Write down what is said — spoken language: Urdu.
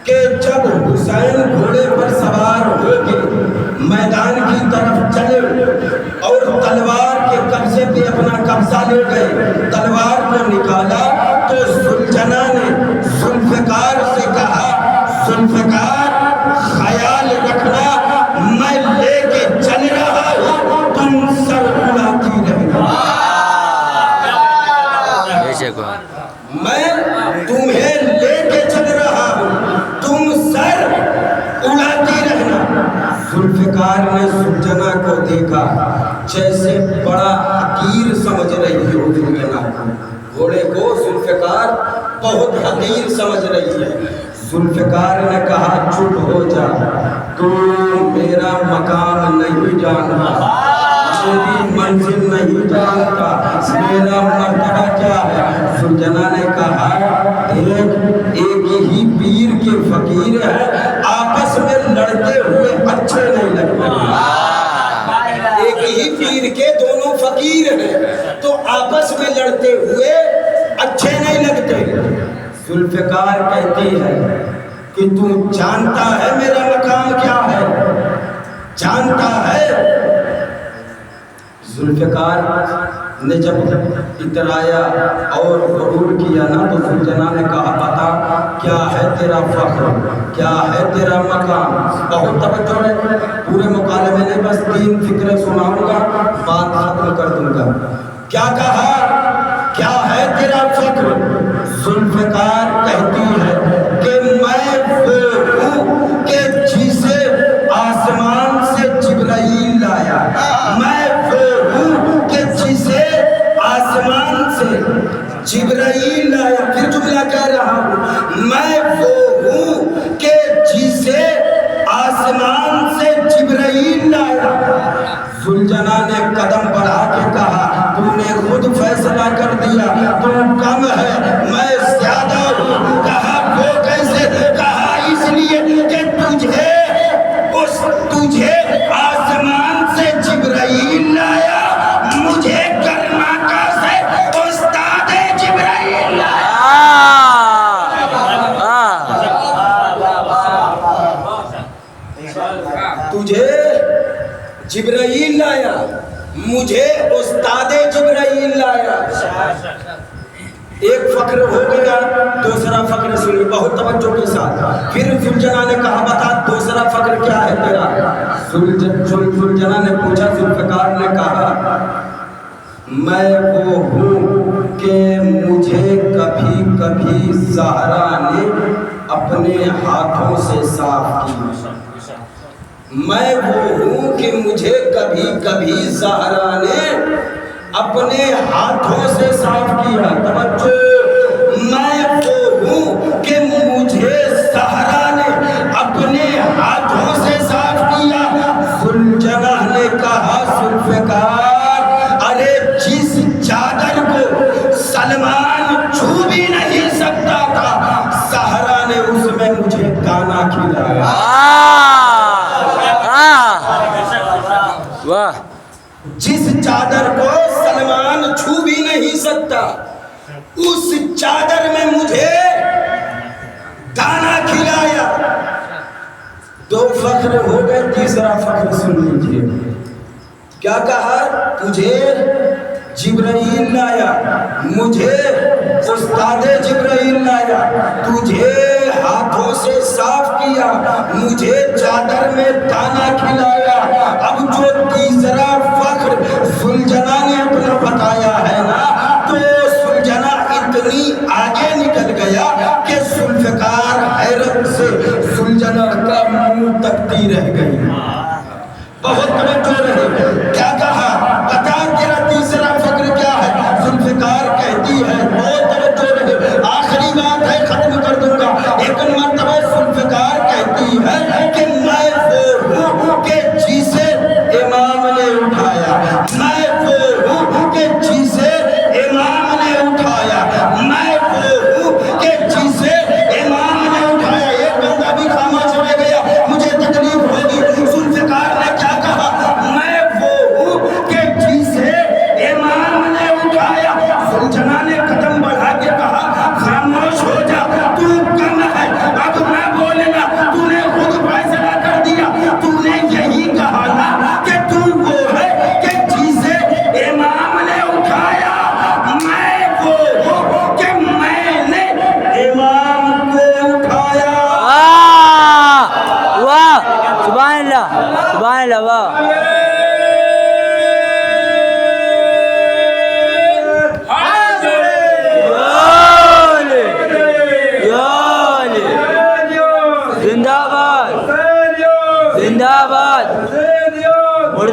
کہ جب حسین گھوڑے پر سوار ہو کے میدان کی طرف چلے اور تلوار کے قبضے پہ اپنا قبضہ لے گئے، تلوار کو نکالا تو سلجنا نے ذوالفقار سے کہا، ذوالفقار خیال رکھنا میں لے کے چل رہا ہوں، تم سر اڑاتی رہنا۔ میں تمہیں لے کے چل رہا ہوں، تم سر اڑاتی رہنا۔ ذوالفقار نے سلجنا کو دیکھا جیسے بڑا حقیر سمجھ رہی ہو سلجنا کو، گھوڑے کو ذوالفقار بہت حقیر سمجھ رہی ہے۔ ذوالفقار نے کہا چپ ہو جا، تو میرا مقام نہیں جانتا، میری منزل نہیں جانتا، میرا مرتبہ کیا ہے۔ سلجنا نے کہا ایک ہی پیر کے فقیر ہیں، آپس میں لڑتے ہوئے اچھے نہیں لگتے، ایک ہی پیر کے دونوں فقیر ہیں تو آپس میں لڑتے ہوئے اچھے نہیں لگتے۔ ذوالفقار کہتی ہے کہ تو جانتا ہے میرا مقام کیا ہے، جانتا ہے۔ ذوالفقار نے جب اترایا اور غرور کیا نا تو سلجنا نے کہا بتا کیا ہے تیرا فخر، کیا ہے تیرا مقام۔ بہت توجہ ہے، پورے مکالمے میں بس 3 فکریں سناؤں گا، بات ختم کر دوں گا۔ کیا کہا، کیا ہے تیرا فخر؟ ذوالفقار کہتی ہے کہ میں وہ ہوں کہ جسے آسمان سے جبرائیل لایا، میں وہ ہوں کہ جسے آسمان سے جبرائیل لایا۔ پھر جملہ کہہ رہا ہوں، میں وہ ہوں کہ جسے آسمان سے جبرائیل لایا۔ سلجنا نے قدم بڑھا کے کہا تو نے خود فیصلہ کر دیا، تو کم ہے میں زیادہ ہوں۔ کہا وہ کیسے؟ کہا اس لیے کہ تجھے آسمان سے جبرائیل لایا، مجھے کرناٹک سے استاد جبرائیل لایا۔ تجھے جبرائیل لایا، مجھے استاد جبرائیل لایا۔ ایک فخر ہو گیا، دوسرا فخر سنی بہت توجہ کے ساتھ۔ پھر سلجنا نے کہا بتا دوسرا فخر کیا ہے تیرا؟ سلجنا نے پوچھا، ذوالفقار نے کہا میں وہ ہوں کہ مجھے کبھی کبھی زہرا نے اپنے ہاتھوں سے صاف کیا، میں وہ ہوں کہ مجھے کبھی کبھی زہرا نے اپنے ہاتھوں سے صاف کیا۔ توجہ، میں وہ ہوں کہ مجھے زہرا نے اپنے ہاتھوں سے صاف کیا۔ سلجنا نے کہا ذوالفقار ارے جس چادر کو سلمان چھو بھی نہیں سکتا تھا، زہرا نے اس میں مجھے دانا کھلایا۔ واہ، جس چادر کو سلمان چھو بھی نہیں سکتا، اس چادر میں مجھے دانا کھلایا۔ 2 فخر ہو گئے، تیسرا فخر سن لیجیے۔ کیا کہا؟ تجھے جبرائیل لایا، مجھے استاد جبرائیل لایا، تجھے ہاتھوں سے صاف کیا، مجھے چادر میں دانا کھلایا۔ اب جو تیسرا فخر سلجنا نے اپنا بتایا ہے نا، تو سلجنا اتنی آگے نکل گیا کہ ذوالفقار حیرت سے سلجنا کا منہ تکتی رہ گئی۔ بہت توجہ رہے۔ کیا کہا؟ بتا تیرا تیسرا فخر کیا ہے؟ ذوالفقار کہتی ہے، بہت توجہ رہے، آخری بات ہے ختم کر دوں گا۔ ایک مرتبہ ذوالفقار کہتی ہے کہ میں وہ ہوں کہ جسے امام نے اٹھایا، میں وہ ہوں کہ جسے امام نے اٹھایا، میں وہ ہوں کہ جسے امام نے اٹھایا۔ ایک بندہ بھی خاموش رہ گیا، مجھے تکلیف ہوگی۔ ذوالفقار نے کیا کہا؟ میں وہ ہوں